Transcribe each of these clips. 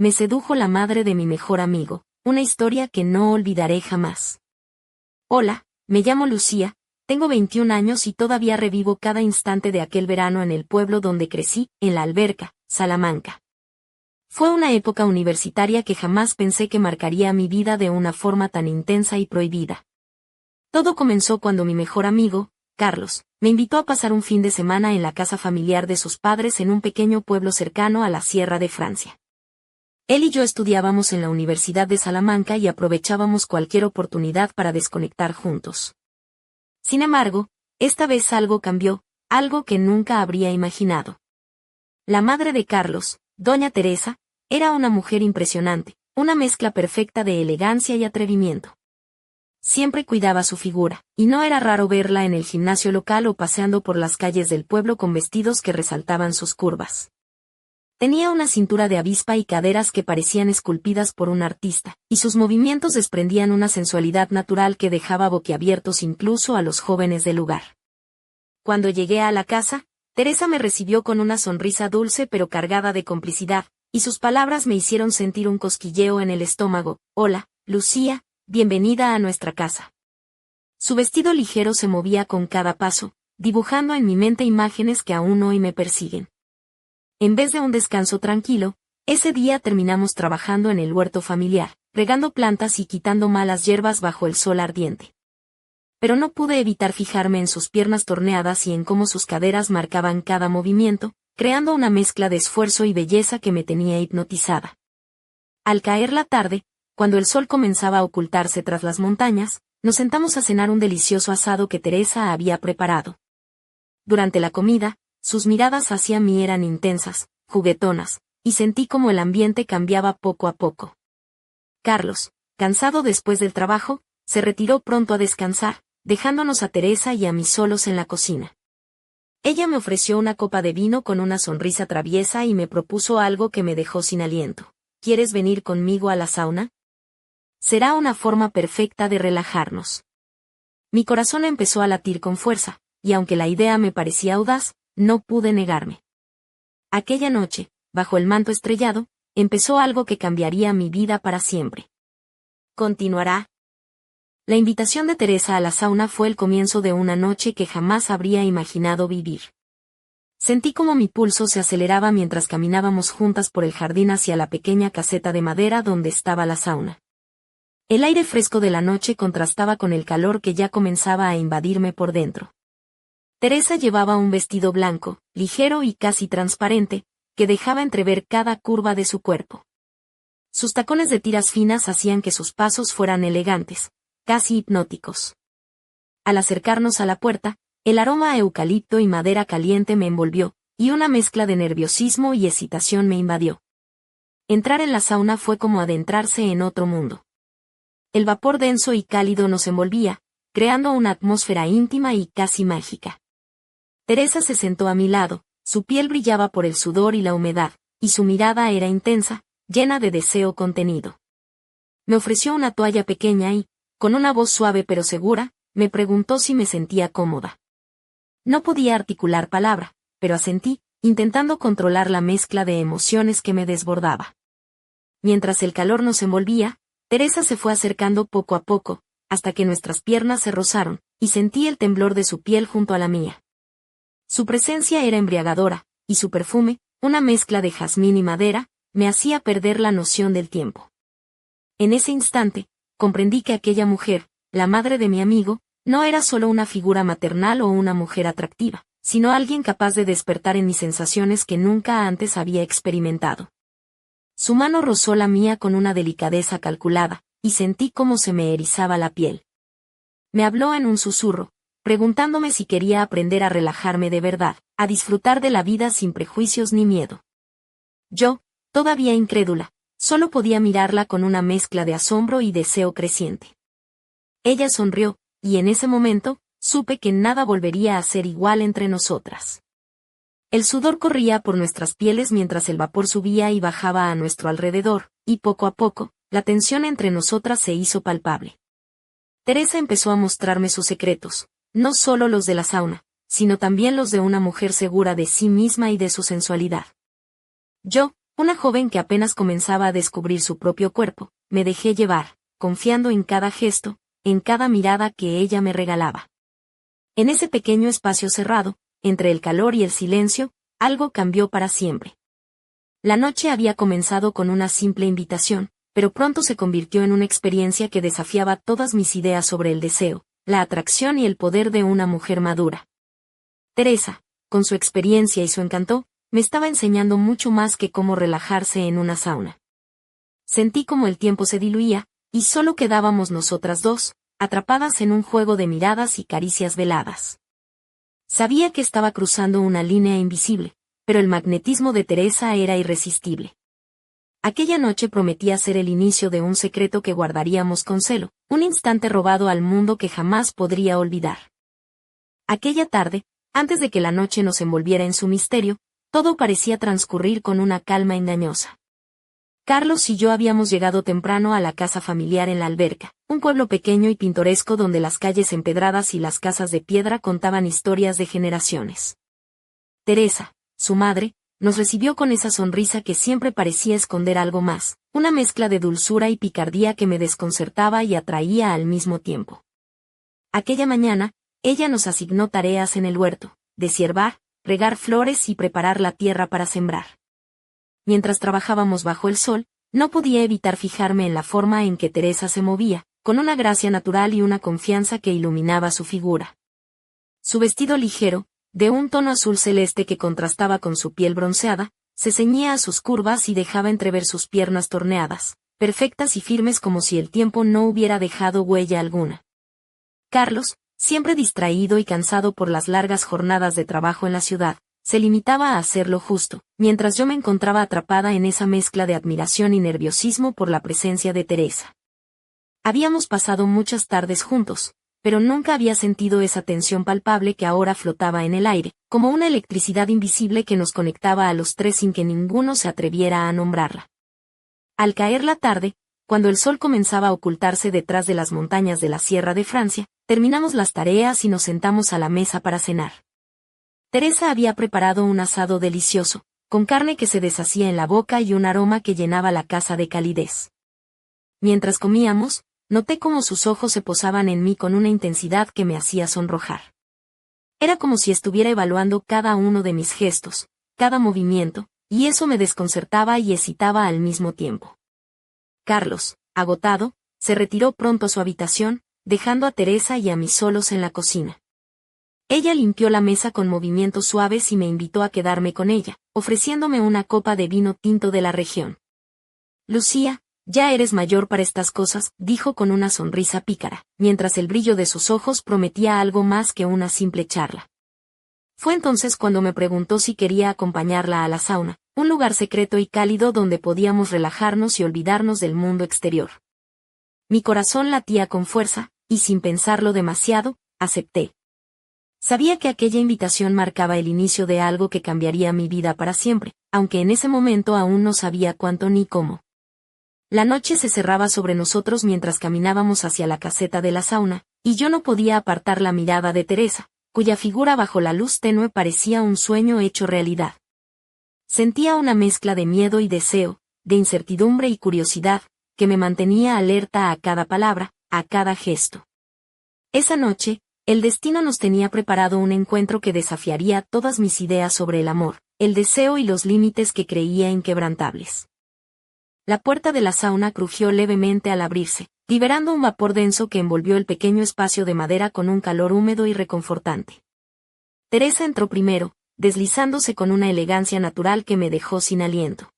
me sedujo la madre de mi mejor amigo, una historia que no olvidaré jamás. Hola, me llamo Lucía, tengo 21 años y todavía revivo cada instante de aquel verano en el pueblo donde crecí, en La Alberca, Salamanca. Fue una época universitaria que jamás pensé que marcaría mi vida de una forma tan intensa y prohibida. Todo comenzó cuando mi mejor amigo, Carlos, me invitó a pasar un fin de semana en la casa familiar de sus padres en un pequeño pueblo cercano a la Sierra de Francia. Él y yo estudiábamos en la Universidad de Salamanca y aprovechábamos cualquier oportunidad para desconectar juntos. Sin embargo, esta vez algo cambió, algo que nunca habría imaginado. La madre de Carlos, doña Teresa, era una mujer impresionante, una mezcla perfecta de elegancia y atrevimiento. Siempre cuidaba su figura, y no era raro verla en el gimnasio local o paseando por las calles del pueblo con vestidos que resaltaban sus curvas. Tenía una cintura de avispa y caderas que parecían esculpidas por un artista, y sus movimientos desprendían una sensualidad natural que dejaba boquiabiertos incluso a los jóvenes del lugar. Cuando llegué a la casa, Teresa me recibió con una sonrisa dulce pero cargada de complicidad, y sus palabras me hicieron sentir un cosquilleo en el estómago. Hola, Lucía, bienvenida a nuestra casa. Su vestido ligero se movía con cada paso, dibujando en mi mente imágenes que aún hoy me persiguen. En vez de un descanso tranquilo, ese día terminamos trabajando en el huerto familiar, regando plantas y quitando malas hierbas bajo el sol ardiente. Pero no pude evitar fijarme en sus piernas torneadas y en cómo sus caderas marcaban cada movimiento, creando una mezcla de esfuerzo y belleza que me tenía hipnotizada. Al caer la tarde, cuando el sol comenzaba a ocultarse tras las montañas, nos sentamos a cenar un delicioso asado que Teresa había preparado. Durante la comida, sus miradas hacia mí eran intensas, juguetonas, y sentí como el ambiente cambiaba poco a poco. Carlos, cansado después del trabajo, se retiró pronto a descansar, dejándonos a Teresa y a mí solos en la cocina. Ella me ofreció una copa de vino con una sonrisa traviesa y me propuso algo que me dejó sin aliento. ¿Quieres venir conmigo a la sauna? Será una forma perfecta de relajarnos. Mi corazón empezó a latir con fuerza, y aunque la idea me parecía audaz, no pude negarme. Aquella noche, bajo el manto estrellado, empezó algo que cambiaría mi vida para siempre. Continuará. La invitación de Teresa a la sauna fue el comienzo de una noche que jamás habría imaginado vivir. Sentí como mi pulso se aceleraba mientras caminábamos juntas por el jardín hacia la pequeña caseta de madera donde estaba la sauna. El aire fresco de la noche contrastaba con el calor que ya comenzaba a invadirme por dentro. Teresa llevaba un vestido blanco, ligero y casi transparente, que dejaba entrever cada curva de su cuerpo. Sus tacones de tiras finas hacían que sus pasos fueran elegantes, casi hipnóticos. Al acercarnos a la puerta, el aroma a eucalipto y madera caliente me envolvió, y una mezcla de nerviosismo y excitación me invadió. Entrar en la sauna fue como adentrarse en otro mundo. El vapor denso y cálido nos envolvía, creando una atmósfera íntima y casi mágica. Teresa se sentó a mi lado, su piel brillaba por el sudor y la humedad, y su mirada era intensa, llena de deseo contenido. Me ofreció una toalla pequeña y, con una voz suave pero segura, me preguntó si me sentía cómoda. No podía articular palabra, pero asentí, intentando controlar la mezcla de emociones que me desbordaba. Mientras el calor nos envolvía, Teresa se fue acercando poco a poco, hasta que nuestras piernas se rozaron, y sentí el temblor de su piel junto a la mía. Su presencia era embriagadora, y su perfume, una mezcla de jazmín y madera, me hacía perder la noción del tiempo. En ese instante, comprendí que aquella mujer, la madre de mi amigo, no era solo una figura maternal o una mujer atractiva, sino alguien capaz de despertar en mí sensaciones que nunca antes había experimentado. Su mano rozó la mía con una delicadeza calculada, y sentí cómo se me erizaba la piel. Me habló en un susurro, preguntándome si quería aprender a relajarme de verdad, a disfrutar de la vida sin prejuicios ni miedo. Yo, todavía incrédula, solo podía mirarla con una mezcla de asombro y deseo creciente. Ella sonrió, y en ese momento, supe que nada volvería a ser igual entre nosotras. El sudor corría por nuestras pieles mientras el vapor subía y bajaba a nuestro alrededor, y poco a poco, la tensión entre nosotras se hizo palpable. Teresa empezó a mostrarme sus secretos, no solo los de la sauna, sino también los de una mujer segura de sí misma y de su sensualidad. Yo, Una joven que apenas comenzaba a descubrir su propio cuerpo, me dejé llevar, confiando en cada gesto, en cada mirada que ella me regalaba. En ese pequeño espacio cerrado, entre el calor y el silencio, algo cambió para siempre. La noche había comenzado con una simple invitación, pero pronto se convirtió en una experiencia que desafiaba todas mis ideas sobre el deseo, la atracción y el poder de una mujer madura. Teresa, con su experiencia y su encanto, me estaba enseñando mucho más que cómo relajarse en una sauna. Sentí como el tiempo se diluía, y solo quedábamos nosotras dos, atrapadas en un juego de miradas y caricias veladas. Sabía que estaba cruzando una línea invisible, pero el magnetismo de Teresa era irresistible. Aquella noche prometía ser el inicio de un secreto que guardaríamos con celo, un instante robado al mundo que jamás podría olvidar. Aquella tarde, antes de que la noche nos envolviera en su misterio, todo parecía transcurrir con una calma engañosa. Carlos y yo habíamos llegado temprano a la casa familiar en La Alberca, un pueblo pequeño y pintoresco donde las calles empedradas y las casas de piedra contaban historias de generaciones. Teresa, su madre, nos recibió con esa sonrisa que siempre parecía esconder algo más, una mezcla de dulzura y picardía que me desconcertaba y atraía al mismo tiempo. Aquella mañana, ella nos asignó tareas en el huerto, deshiervar, regar flores y preparar la tierra para sembrar. Mientras trabajábamos bajo el sol, no podía evitar fijarme en la forma en que Teresa se movía, con una gracia natural y una confianza que iluminaba su figura. Su vestido ligero, de un tono azul celeste que contrastaba con su piel bronceada, se ceñía a sus curvas y dejaba entrever sus piernas torneadas, perfectas y firmes como si el tiempo no hubiera dejado huella alguna. Carlos, siempre distraído y cansado por las largas jornadas de trabajo en la ciudad, se limitaba a hacer lo justo, mientras yo me encontraba atrapada en esa mezcla de admiración y nerviosismo por la presencia de Teresa. Habíamos pasado muchas tardes juntos, pero nunca había sentido esa tensión palpable que ahora flotaba en el aire, como una electricidad invisible que nos conectaba a los tres sin que ninguno se atreviera a nombrarla. Al caer la tarde, cuando el sol comenzaba a ocultarse detrás de las montañas de la Sierra de Francia, terminamos las tareas y nos sentamos a la mesa para cenar. Teresa había preparado un asado delicioso, con carne que se deshacía en la boca y un aroma que llenaba la casa de calidez. Mientras comíamos, noté cómo sus ojos se posaban en mí con una intensidad que me hacía sonrojar. Era como si estuviera evaluando cada uno de mis gestos, cada movimiento, y eso me desconcertaba y excitaba al mismo tiempo. Carlos, agotado, se retiró pronto a su habitación, dejando a Teresa y a mí solos en la cocina. Ella limpió la mesa con movimientos suaves y me invitó a quedarme con ella, ofreciéndome una copa de vino tinto de la región. Lucía, ya eres mayor para estas cosas, dijo con una sonrisa pícara, mientras el brillo de sus ojos prometía algo más que una simple charla. Fue entonces cuando me preguntó si quería acompañarla a la sauna, un lugar secreto y cálido donde podíamos relajarnos y olvidarnos del mundo exterior. Mi corazón latía con fuerza, y sin pensarlo demasiado, acepté. Sabía que aquella invitación marcaba el inicio de algo que cambiaría mi vida para siempre, aunque en ese momento aún no sabía cuánto ni cómo. La noche se cerraba sobre nosotros mientras caminábamos hacia la caseta de la sauna, y yo no podía apartar la mirada de Teresa, cuya figura bajo la luz tenue parecía un sueño hecho realidad. Sentía una mezcla de miedo y deseo, de incertidumbre y curiosidad, que me mantenía alerta a cada palabra, a cada gesto. Esa noche, el destino nos tenía preparado un encuentro que desafiaría todas mis ideas sobre el amor, el deseo y los límites que creía inquebrantables. La puerta de la sauna crujió levemente al abrirse, liberando un vapor denso que envolvió el pequeño espacio de madera con un calor húmedo y reconfortante. Teresa entró primero, deslizándose con una elegancia natural que me dejó sin aliento.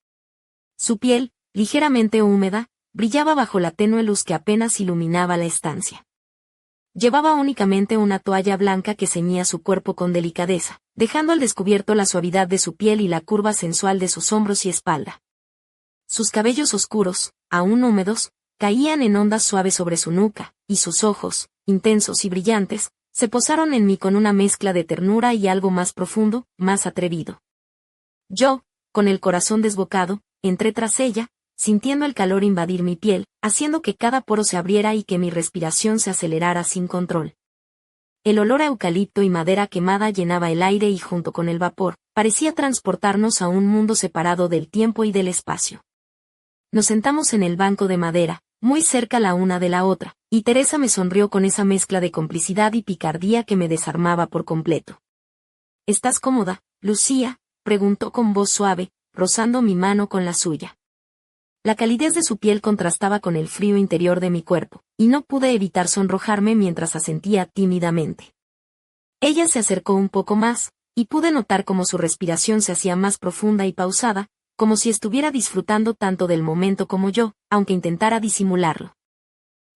Su piel, ligeramente húmeda, brillaba bajo la tenue luz que apenas iluminaba la estancia. Llevaba únicamente una toalla blanca que ceñía su cuerpo con delicadeza, dejando al descubierto la suavidad de su piel y la curva sensual de sus hombros y espalda. Sus cabellos oscuros, aún húmedos, caían en ondas suaves sobre su nuca, y sus ojos, intensos y brillantes, se posaron en mí con una mezcla de ternura y algo más profundo, más atrevido. Yo, con el corazón desbocado, entré tras ella, sintiendo el calor invadir mi piel, haciendo que cada poro se abriera y que mi respiración se acelerara sin control. El olor a eucalipto y madera quemada llenaba el aire y junto con el vapor, parecía transportarnos a un mundo separado del tiempo y del espacio. Nos sentamos en el banco de madera, muy cerca la una de la otra, y Teresa me sonrió con esa mezcla de complicidad y picardía que me desarmaba por completo. ¿Estás cómoda, Lucía?, preguntó con voz suave, rozando mi mano con la suya. La calidez de su piel contrastaba con el frío interior de mi cuerpo, y no pude evitar sonrojarme mientras asentía tímidamente. Ella se acercó un poco más, y pude notar cómo su respiración se hacía más profunda y pausada, como si estuviera disfrutando tanto del momento como yo, aunque intentara disimularlo.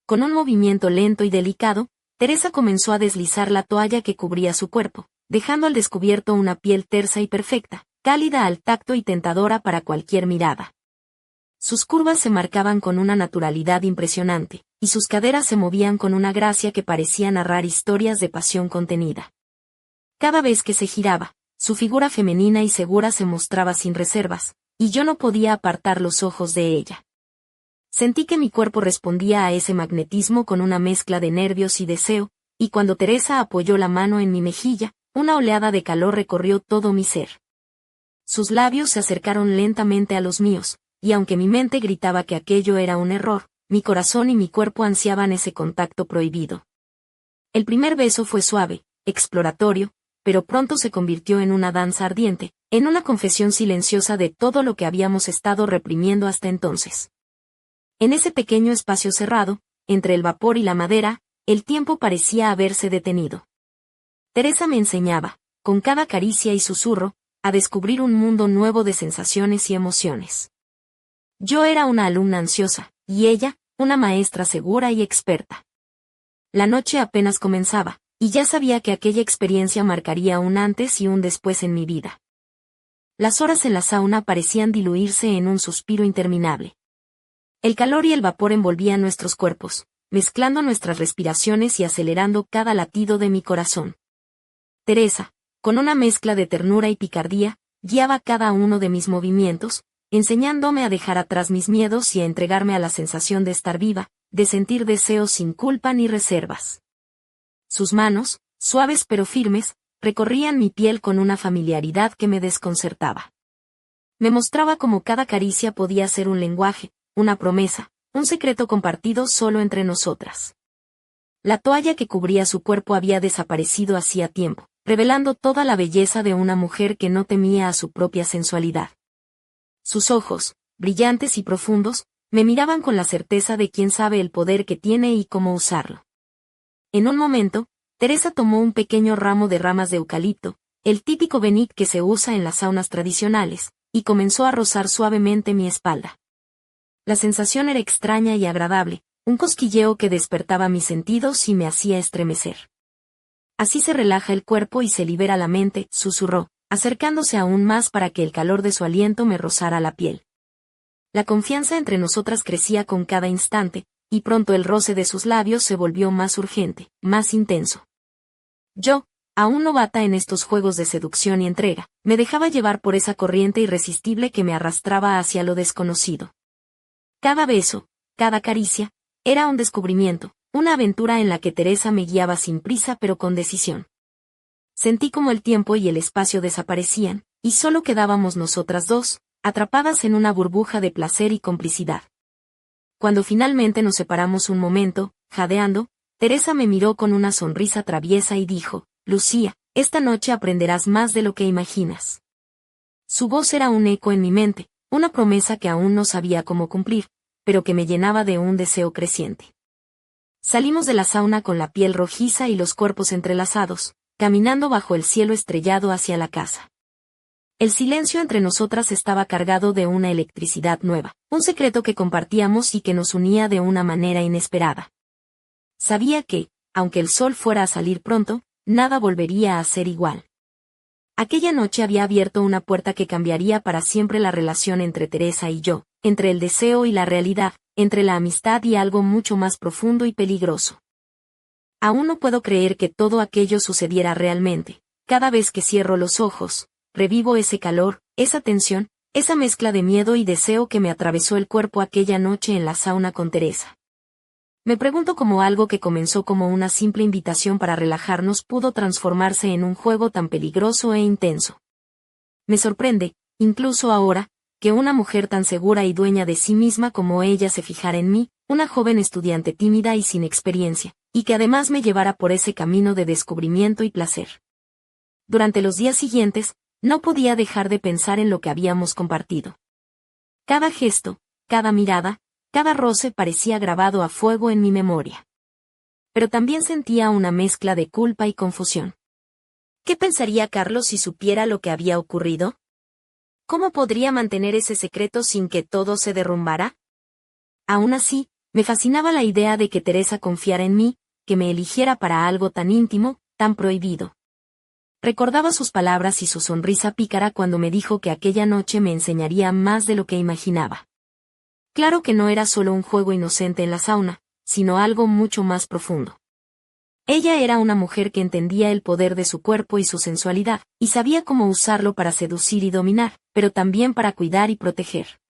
Con un movimiento lento y delicado, Teresa comenzó a deslizar la toalla que cubría su cuerpo, dejando al descubierto una piel tersa y perfecta, cálida al tacto y tentadora para cualquier mirada. Sus curvas se marcaban con una naturalidad impresionante, y sus caderas se movían con una gracia que parecía narrar historias de pasión contenida. Cada vez que se giraba, su figura femenina y segura se mostraba sin reservas, y yo no podía apartar los ojos de ella. Sentí que mi cuerpo respondía a ese magnetismo con una mezcla de nervios y deseo, y cuando Teresa apoyó la mano en mi mejilla, una oleada de calor recorrió todo mi ser. Sus labios se acercaron lentamente a los míos, y aunque mi mente gritaba que aquello era un error, mi corazón y mi cuerpo ansiaban ese contacto prohibido. El primer beso fue suave, exploratorio, pero pronto se convirtió en una danza ardiente, en una confesión silenciosa de todo lo que habíamos estado reprimiendo hasta entonces. En ese pequeño espacio cerrado, entre el vapor y la madera, el tiempo parecía haberse detenido. Teresa me enseñaba, con cada caricia y susurro, a descubrir un mundo nuevo de sensaciones y emociones. Yo era una alumna ansiosa, y ella, una maestra segura y experta. La noche apenas comenzaba, y ya sabía que aquella experiencia marcaría un antes y un después en mi vida. Las horas en la sauna parecían diluirse en un suspiro interminable. El calor y el vapor envolvían nuestros cuerpos, mezclando nuestras respiraciones y acelerando cada latido de mi corazón. Teresa, con una mezcla de ternura y picardía, guiaba cada uno de mis movimientos, enseñándome a dejar atrás mis miedos y a entregarme a la sensación de estar viva, de sentir deseos sin culpa ni reservas. Sus manos, suaves pero firmes, recorrían mi piel con una familiaridad que me desconcertaba. Me mostraba cómo cada caricia podía ser un lenguaje, una promesa, un secreto compartido solo entre nosotras. La toalla que cubría su cuerpo había desaparecido hacía tiempo, revelando toda la belleza de una mujer que no temía a su propia sensualidad. Sus ojos, brillantes y profundos, me miraban con la certeza de quien sabe el poder que tiene y cómo usarlo. En un momento, Teresa tomó un pequeño ramo de ramas de eucalipto, el típico benit que se usa en las saunas tradicionales, y comenzó a rozar suavemente mi espalda. La sensación era extraña y agradable, un cosquilleo que despertaba mis sentidos y me hacía estremecer. Así se relaja el cuerpo y se libera la mente, susurró, acercándose aún más para que el calor de su aliento me rozara la piel. La confianza entre nosotras crecía con cada instante, y pronto el roce de sus labios se volvió más urgente, más intenso. Yo, aún novata en estos juegos de seducción y entrega, me dejaba llevar por esa corriente irresistible que me arrastraba hacia lo desconocido. Cada beso, cada caricia, era un descubrimiento, una aventura en la que Teresa me guiaba sin prisa pero con decisión. Sentí como el tiempo y el espacio desaparecían, y solo quedábamos nosotras dos, atrapadas en una burbuja de placer y complicidad. Cuando finalmente nos separamos un momento, jadeando, Teresa me miró con una sonrisa traviesa y dijo, «Lucía, esta noche aprenderás más de lo que imaginas». Su voz era un eco en mi mente, una promesa que aún no sabía cómo cumplir, pero que me llenaba de un deseo creciente. Salimos de la sauna con la piel rojiza y los cuerpos entrelazados, caminando bajo el cielo estrellado hacia la casa. El silencio entre nosotras estaba cargado de una electricidad nueva, un secreto que compartíamos y que nos unía de una manera inesperada. Sabía que, aunque el sol fuera a salir pronto, nada volvería a ser igual. Aquella noche había abierto una puerta que cambiaría para siempre la relación entre Teresa y yo, entre el deseo y la realidad, entre la amistad y algo mucho más profundo y peligroso. Aún no puedo creer que todo aquello sucediera realmente. Cada vez que cierro los ojos, revivo ese calor, esa tensión, esa mezcla de miedo y deseo que me atravesó el cuerpo aquella noche en la sauna con Teresa. Me pregunto cómo algo que comenzó como una simple invitación para relajarnos pudo transformarse en un juego tan peligroso e intenso. Me sorprende, incluso ahora, que una mujer tan segura y dueña de sí misma como ella se fijara en mí, una joven estudiante tímida y sin experiencia, y que además me llevara por ese camino de descubrimiento y placer. Durante los días siguientes, no podía dejar de pensar en lo que habíamos compartido. Cada gesto, cada mirada, cada roce parecía grabado a fuego en mi memoria. Pero también sentía una mezcla de culpa y confusión. ¿Qué pensaría Carlos si supiera lo que había ocurrido? ¿Cómo podría mantener ese secreto sin que todo se derrumbara? Aún así, me fascinaba la idea de que Teresa confiara en mí, que me eligiera para algo tan íntimo, tan prohibido. Recordaba sus palabras y su sonrisa pícara cuando me dijo que aquella noche me enseñaría más de lo que imaginaba. Claro que no era solo un juego inocente en la sauna, sino algo mucho más profundo. Ella era una mujer que entendía el poder de su cuerpo y su sensualidad, y sabía cómo usarlo para seducir y dominar, pero también para cuidar y proteger.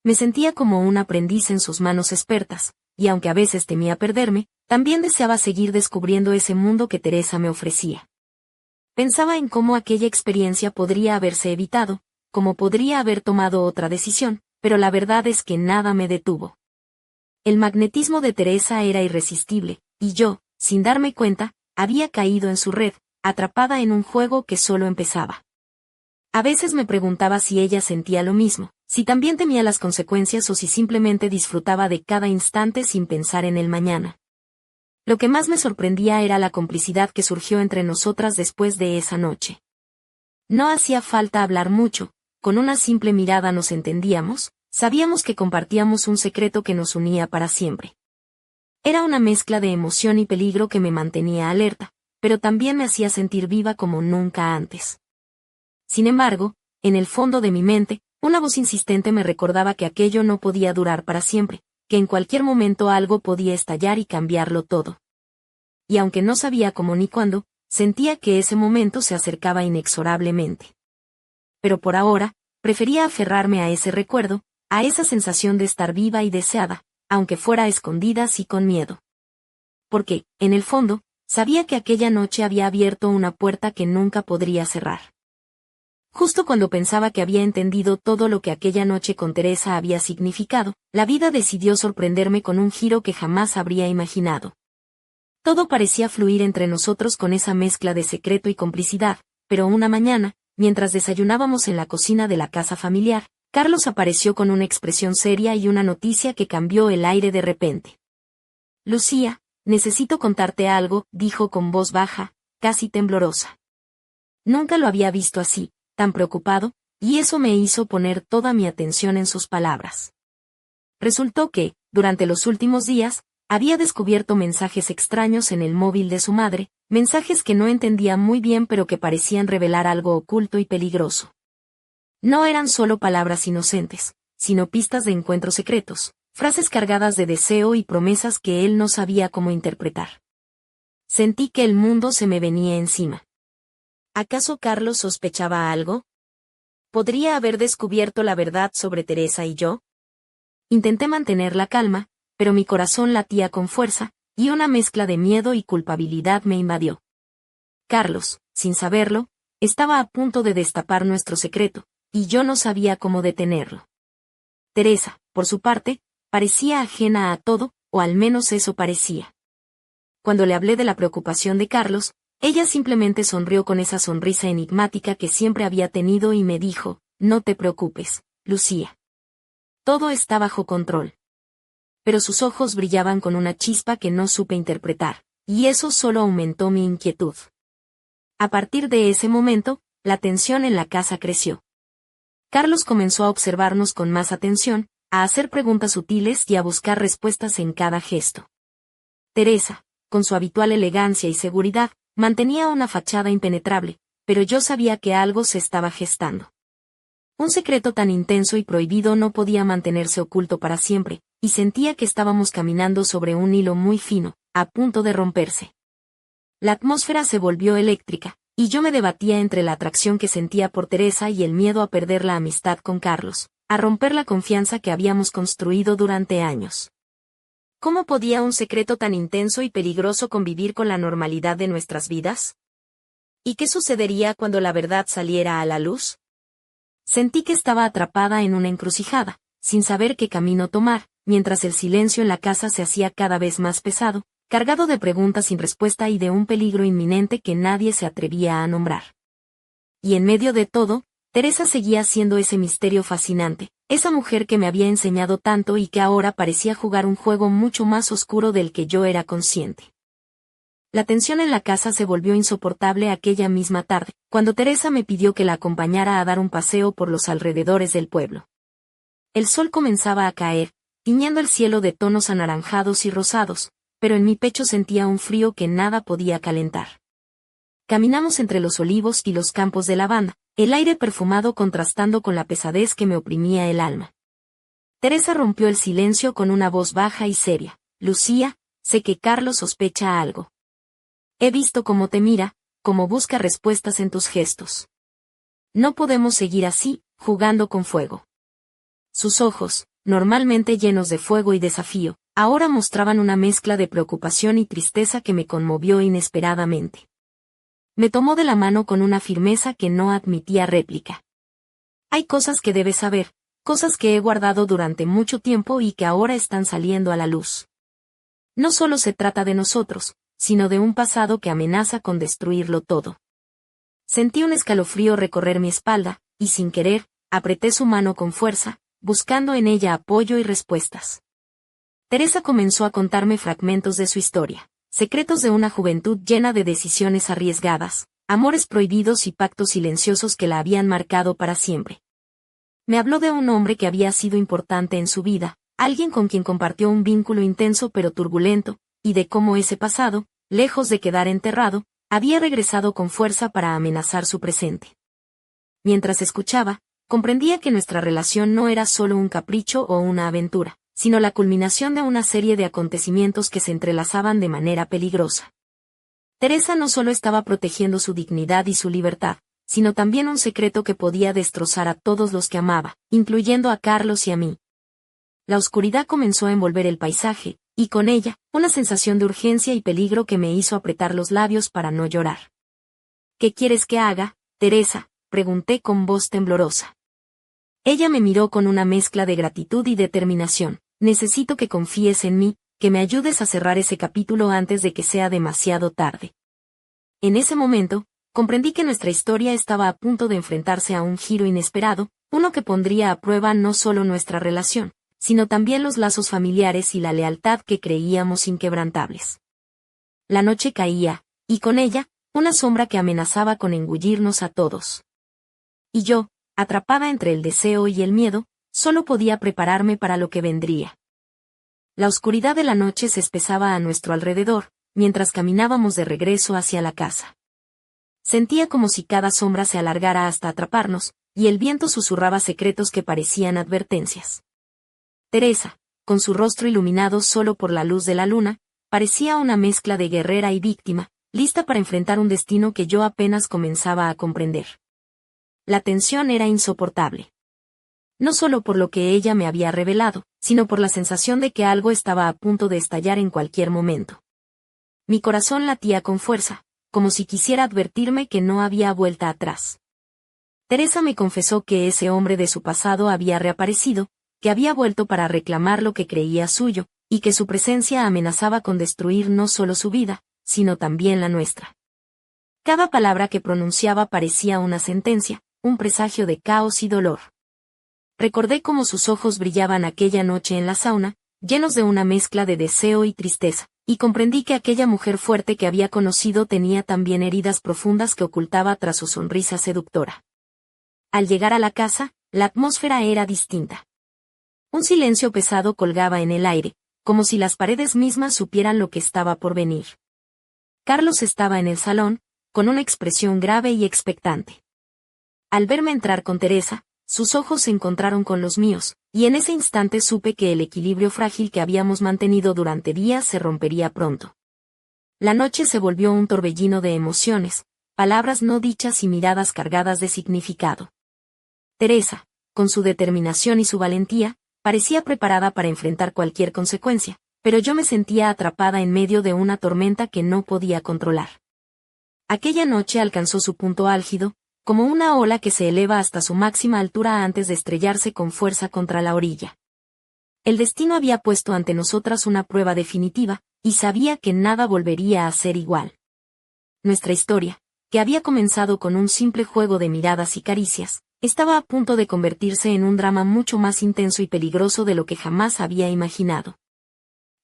Me sentía como un aprendiz en sus manos expertas, y aunque a veces temía perderme, también deseaba seguir descubriendo ese mundo que Teresa me ofrecía. Pensaba en cómo aquella experiencia podría haberse evitado, cómo podría haber tomado otra decisión, pero la verdad es que nada me detuvo. El magnetismo de Teresa era irresistible, y yo, sin darme cuenta, había caído en su red, atrapada en un juego que solo empezaba. A veces me preguntaba si ella sentía lo mismo, si también temía las consecuencias o si simplemente disfrutaba de cada instante sin pensar en el mañana. Lo que más me sorprendía era la complicidad que surgió entre nosotras después de esa noche. No hacía falta hablar mucho, con una simple mirada nos entendíamos, sabíamos que compartíamos un secreto que nos unía para siempre. Era una mezcla de emoción y peligro que me mantenía alerta, pero también me hacía sentir viva como nunca antes. Sin embargo, en el fondo de mi mente, una voz insistente me recordaba que aquello no podía durar para siempre, que en cualquier momento algo podía estallar y cambiarlo todo. Y aunque no sabía cómo ni cuándo, sentía que ese momento se acercaba inexorablemente. Pero por ahora, prefería aferrarme a ese recuerdo, a esa sensación de estar viva y deseada, aunque fuera a escondidas y con miedo. Porque, en el fondo, sabía que aquella noche había abierto una puerta que nunca podría cerrar. Justo cuando pensaba que había entendido todo lo que aquella noche con Teresa había significado, la vida decidió sorprenderme con un giro que jamás habría imaginado. Todo parecía fluir entre nosotros con esa mezcla de secreto y complicidad, pero una mañana, mientras desayunábamos en la cocina de la casa familiar, Carlos apareció con una expresión seria y una noticia que cambió el aire de repente. Lucía, necesito contarte algo, dijo con voz baja, casi temblorosa. Nunca lo había visto así, tan preocupado, y eso me hizo poner toda mi atención en sus palabras. Resultó que, durante los últimos días, había descubierto mensajes extraños en el móvil de su madre, mensajes que no entendía muy bien pero que parecían revelar algo oculto y peligroso. No eran solo palabras inocentes, sino pistas de encuentros secretos, frases cargadas de deseo y promesas que él no sabía cómo interpretar. Sentí que el mundo se me venía encima. ¿Acaso Carlos sospechaba algo? ¿Podría haber descubierto la verdad sobre Teresa y yo? Intenté mantener la calma, pero mi corazón latía con fuerza, y una mezcla de miedo y culpabilidad me invadió. Carlos, sin saberlo, estaba a punto de destapar nuestro secreto, y yo no sabía cómo detenerlo. Teresa, por su parte, parecía ajena a todo, o al menos eso parecía. Cuando le hablé de la preocupación de Carlos, ella simplemente sonrió con esa sonrisa enigmática que siempre había tenido y me dijo, no te preocupes, Lucía. Todo está bajo control. Pero sus ojos brillaban con una chispa que no supe interpretar, y eso solo aumentó mi inquietud. A partir de ese momento, la tensión en la casa creció. Carlos comenzó a observarnos con más atención, a hacer preguntas sutiles y a buscar respuestas en cada gesto. Teresa, con su habitual elegancia y seguridad, mantenía una fachada impenetrable, pero yo sabía que algo se estaba gestando. Un secreto tan intenso y prohibido no podía mantenerse oculto para siempre, y sentía que estábamos caminando sobre un hilo muy fino, a punto de romperse. La atmósfera se volvió eléctrica, y yo me debatía entre la atracción que sentía por Teresa y el miedo a perder la amistad con Carlos, a romper la confianza que habíamos construido durante años. ¿Cómo podía un secreto tan intenso y peligroso convivir con la normalidad de nuestras vidas? ¿Y qué sucedería cuando la verdad saliera a la luz? Sentí que estaba atrapada en una encrucijada, sin saber qué camino tomar, mientras el silencio en la casa se hacía cada vez más pesado, cargado de preguntas sin respuesta y de un peligro inminente que nadie se atrevía a nombrar. Y en medio de todo, Teresa seguía siendo ese misterio fascinante, esa mujer que me había enseñado tanto y que ahora parecía jugar un juego mucho más oscuro del que yo era consciente. La tensión en la casa se volvió insoportable aquella misma tarde, cuando Teresa me pidió que la acompañara a dar un paseo por los alrededores del pueblo. El sol comenzaba a caer, tiñendo el cielo de tonos anaranjados y rosados, pero en mi pecho sentía un frío que nada podía calentar. Caminamos entre los olivos y los campos de lavanda, el aire perfumado contrastando con la pesadez que me oprimía el alma. Teresa rompió el silencio con una voz baja y seria. Lucía, sé que Carlos sospecha algo. He visto cómo te mira, cómo busca respuestas en tus gestos. No podemos seguir así, jugando con fuego. Sus ojos, normalmente llenos de fuego y desafío, ahora mostraban una mezcla de preocupación y tristeza que me conmovió inesperadamente. Me tomó de la mano con una firmeza que no admitía réplica. Hay cosas que debes saber, cosas que he guardado durante mucho tiempo y que ahora están saliendo a la luz. No solo se trata de nosotros, sino de un pasado que amenaza con destruirlo todo. Sentí un escalofrío recorrer mi espalda, y sin querer, apreté su mano con fuerza, buscando en ella apoyo y respuestas. Teresa comenzó a contarme fragmentos de su historia, secretos de una juventud llena de decisiones arriesgadas, amores prohibidos y pactos silenciosos que la habían marcado para siempre. Me habló de un hombre que había sido importante en su vida, alguien con quien compartió un vínculo intenso pero turbulento, y de cómo ese pasado, lejos de quedar enterrado, había regresado con fuerza para amenazar su presente. Mientras escuchaba, comprendía que nuestra relación no era solo un capricho o una aventura, sino la culminación de una serie de acontecimientos que se entrelazaban de manera peligrosa. Teresa no solo estaba protegiendo su dignidad y su libertad, sino también un secreto que podía destrozar a todos los que amaba, incluyendo a Carlos y a mí. La oscuridad comenzó a envolver el paisaje, y con ella, una sensación de urgencia y peligro que me hizo apretar los labios para no llorar. ¿Qué quieres que haga, Teresa?, pregunté con voz temblorosa. Ella me miró con una mezcla de gratitud y determinación. Necesito que confíes en mí, que me ayudes a cerrar ese capítulo antes de que sea demasiado tarde. En ese momento, comprendí que nuestra historia estaba a punto de enfrentarse a un giro inesperado, uno que pondría a prueba no solo nuestra relación, sino también los lazos familiares y la lealtad que creíamos inquebrantables. La noche caía, y con ella, una sombra que amenazaba con engullirnos a todos. Y yo, atrapada entre el deseo y el miedo, solo podía prepararme para lo que vendría. La oscuridad de la noche se espesaba a nuestro alrededor, mientras caminábamos de regreso hacia la casa. Sentía como si cada sombra se alargara hasta atraparnos, y el viento susurraba secretos que parecían advertencias. Teresa, con su rostro iluminado solo por la luz de la luna, parecía una mezcla de guerrera y víctima, lista para enfrentar un destino que yo apenas comenzaba a comprender. La tensión era insoportable. No solo por lo que ella me había revelado, sino por la sensación de que algo estaba a punto de estallar en cualquier momento. Mi corazón latía con fuerza, como si quisiera advertirme que no había vuelta atrás. Teresa me confesó que ese hombre de su pasado había reaparecido, que había vuelto para reclamar lo que creía suyo, y que su presencia amenazaba con destruir no solo su vida, sino también la nuestra. Cada palabra que pronunciaba parecía una sentencia, un presagio de caos y dolor. Recordé cómo sus ojos brillaban aquella noche en la sauna, llenos de una mezcla de deseo y tristeza, y comprendí que aquella mujer fuerte que había conocido tenía también heridas profundas que ocultaba tras su sonrisa seductora. Al llegar a la casa, la atmósfera era distinta. Un silencio pesado colgaba en el aire, como si las paredes mismas supieran lo que estaba por venir. Carlos estaba en el salón, con una expresión grave y expectante. Al verme entrar con Teresa, sus ojos se encontraron con los míos, y en ese instante supe que el equilibrio frágil que habíamos mantenido durante días se rompería pronto. La noche se volvió un torbellino de emociones, palabras no dichas y miradas cargadas de significado. Teresa, con su determinación y su valentía, parecía preparada para enfrentar cualquier consecuencia, pero yo me sentía atrapada en medio de una tormenta que no podía controlar. Aquella noche alcanzó su punto álgido, como una ola que se eleva hasta su máxima altura antes de estrellarse con fuerza contra la orilla. El destino había puesto ante nosotras una prueba definitiva, y sabía que nada volvería a ser igual. Nuestra historia, que había comenzado con un simple juego de miradas y caricias, estaba a punto de convertirse en un drama mucho más intenso y peligroso de lo que jamás había imaginado.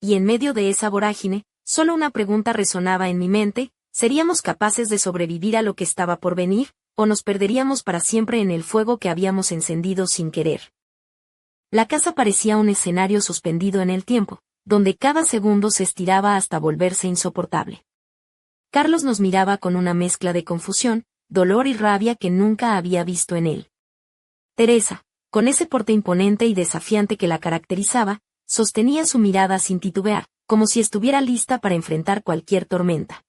Y en medio de esa vorágine, solo una pregunta resonaba en mi mente: ¿seríamos capaces de sobrevivir a lo que estaba por venir, o nos perderíamos para siempre en el fuego que habíamos encendido sin querer? La casa parecía un escenario suspendido en el tiempo, donde cada segundo se estiraba hasta volverse insoportable. Carlos nos miraba con una mezcla de confusión, dolor y rabia que nunca había visto en él. Teresa, con ese porte imponente y desafiante que la caracterizaba, sostenía su mirada sin titubear, como si estuviera lista para enfrentar cualquier tormenta.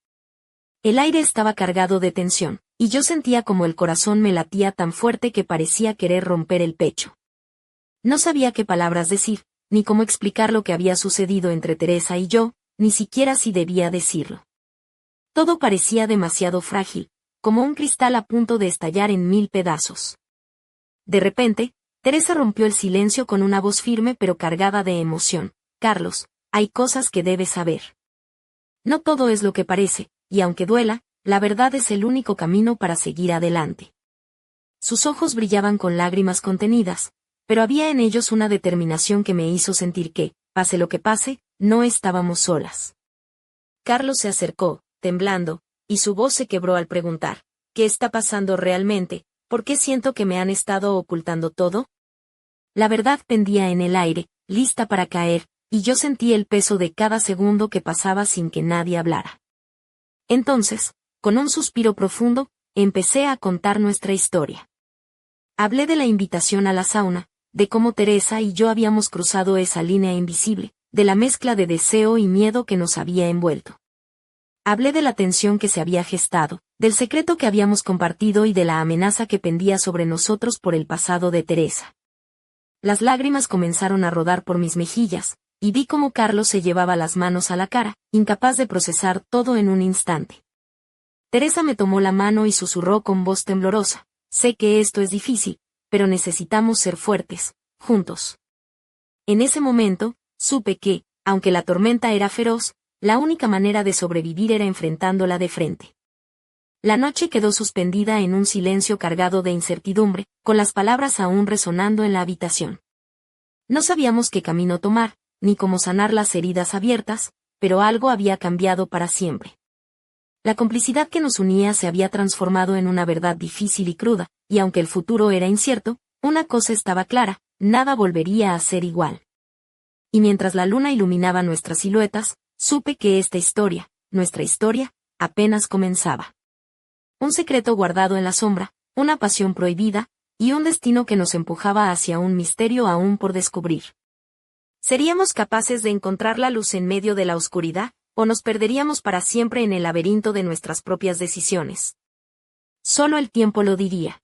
El aire estaba cargado de tensión, y yo sentía como el corazón me latía tan fuerte que parecía querer romper el pecho. No sabía qué palabras decir, ni cómo explicar lo que había sucedido entre Teresa y yo, ni siquiera si debía decirlo. Todo parecía demasiado frágil, como un cristal a punto de estallar en 1000 pedazos. De repente, Teresa rompió el silencio con una voz firme pero cargada de emoción. «Carlos, hay cosas que debes saber. No todo es lo que parece, y aunque duela, la verdad es el único camino para seguir adelante». Sus ojos brillaban con lágrimas contenidas, pero había en ellos una determinación que me hizo sentir que, pase lo que pase, no estábamos solas. Carlos se acercó, temblando, y su voz se quebró al preguntar: «¿Qué está pasando realmente? ¿Por qué siento que me han estado ocultando todo?». La verdad pendía en el aire, lista para caer, y yo sentí el peso de cada segundo que pasaba sin que nadie hablara. Entonces, con un suspiro profundo, empecé a contar nuestra historia. Hablé de la invitación a la sauna, de cómo Teresa y yo habíamos cruzado esa línea invisible, de la mezcla de deseo y miedo que nos había envuelto. Hablé de la tensión que se había gestado, del secreto que habíamos compartido y de la amenaza que pendía sobre nosotros por el pasado de Teresa. Las lágrimas comenzaron a rodar por mis mejillas, y vi cómo Carlos se llevaba las manos a la cara, incapaz de procesar todo en un instante. Teresa me tomó la mano y susurró con voz temblorosa: «Sé que esto es difícil, pero necesitamos ser fuertes, juntos». En ese momento, supe que, aunque la tormenta era feroz, la única manera de sobrevivir era enfrentándola de frente. La noche quedó suspendida en un silencio cargado de incertidumbre, con las palabras aún resonando en la habitación. No sabíamos qué camino tomar, ni cómo sanar las heridas abiertas, pero algo había cambiado para siempre. La complicidad que nos unía se había transformado en una verdad difícil y cruda, y aunque el futuro era incierto, una cosa estaba clara: nada volvería a ser igual. Y mientras la luna iluminaba nuestras siluetas, supe que esta historia, nuestra historia, apenas comenzaba. Un secreto guardado en la sombra, una pasión prohibida, y un destino que nos empujaba hacia un misterio aún por descubrir. ¿Seríamos capaces de encontrar la luz en medio de la oscuridad, o nos perderíamos para siempre en el laberinto de nuestras propias decisiones? Solo el tiempo lo diría.